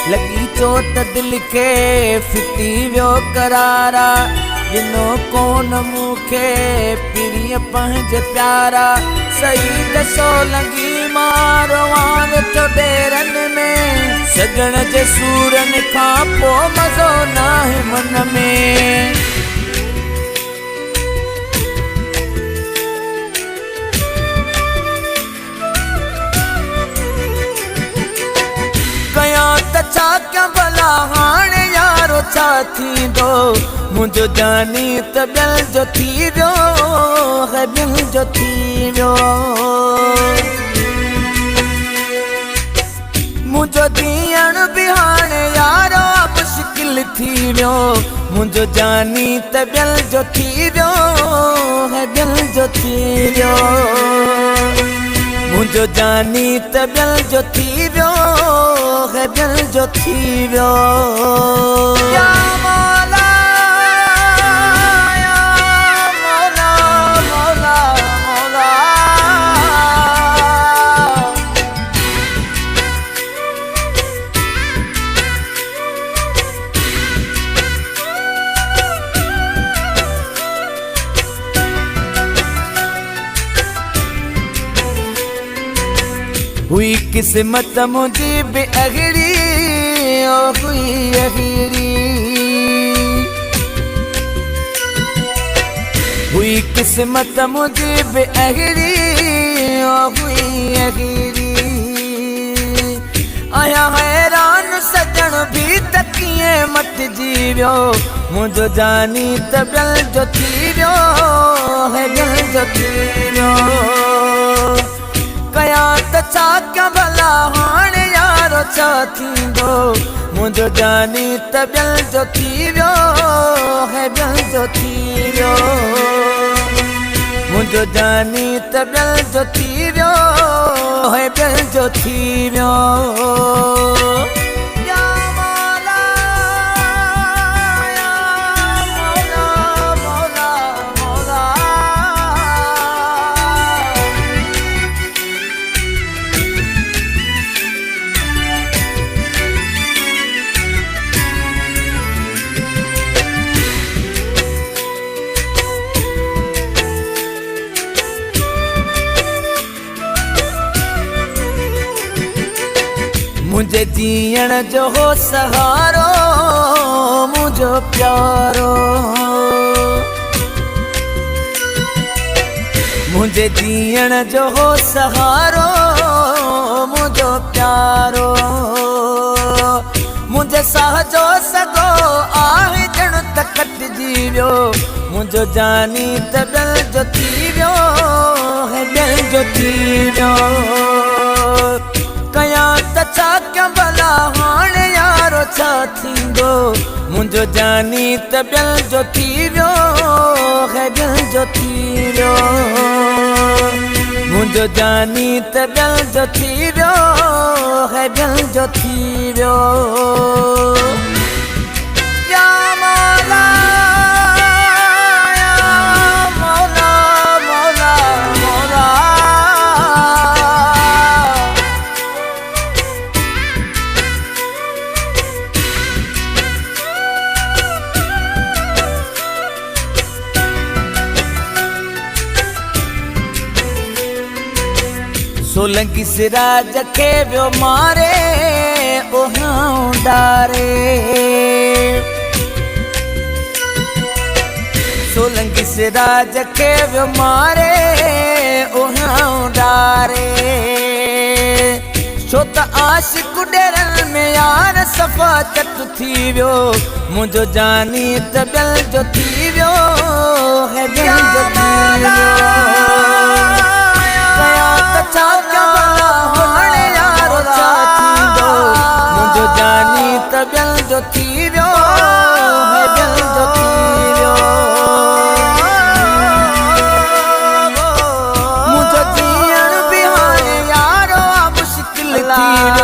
लगी चोट दिल के फिटी वियो करारा जिनो कोन मुखे प्रिय पंहिंज प्यारा सही दसो लगी मारो वार तो डेरन में सजण जे सूरन खां पो मज़ो नाहे मन में कयां त छा कयां भला हाणे यारो छा थींदो मुंहिंजो जानी त ॿियल जो थी वियो है दिल जो थी वियो मुंहिंजो जीअण बि हाणे यारो मुश्किल थी वियो मुंहिंजो जानी त ॿियल जो थी वियो है दिल जो थी वियो मुंहिंजो जानी त ॿियल जो थी वियो है दिल जो थी वियो या मौला या मौला मौला मौला हुई किस्मत मुझी भी अहिड़ी ओ हुई अहिड़ी हुई किस्मत मुझी भी अहिड़ी ओ हुई अहिड़ी आया हैरान सजण भी त कीअं मटिजी वियो मुंहिंजो जानी त ॿियल जो थी वियो है दिल जो थी वियो कयां त छा कयां भला हाणे यारो छा थींदो मुंहिंजो जानी त ॿियल जो थी वियो है दिल जो थी वियो मुंहिंजो जानी त ॿियल जो थी वियो है दिल जो थी वियो या मौला या मौला मौला मौला मुझे जीअण जो हो सहारो मुझो प्यारो मुझे जीअण जो हो सहारो मुझो प्यारो मुझे साह जो सगो आहे ॼण त कटिजी वियो मुंहिंजो जानी त ॿियल जो थी वियो है दिल जो थी वियो कयां त छा कयां भला हाणे यारो छा थींदो मुंहिंजो जानी त ॿियल जो थी वियो है दिल जो थी वियो मुंहिंजो जानी त ॿियल जो थी वियो है दिल जो थी वियो या मौला या मौला मौला मौला सोलंकी सिराज खे वियो मारे ओहां डारे सोलंकी सिराज खे वियो मारे ओहां डारे छो त आशिक डेरन में यार सफ़ा चट थी वियो मुंहिंजो जानी त ॿियल जो थी वियो है दिल जो थी वियो छा कयां भला हाणे यारो छा थींदो मुंहिंजो जानी त ॿियल जो थी वियो है दिल जो थी वियो मुंहिंजो जीअण बि हाणे यारो मुश्किल थी वियो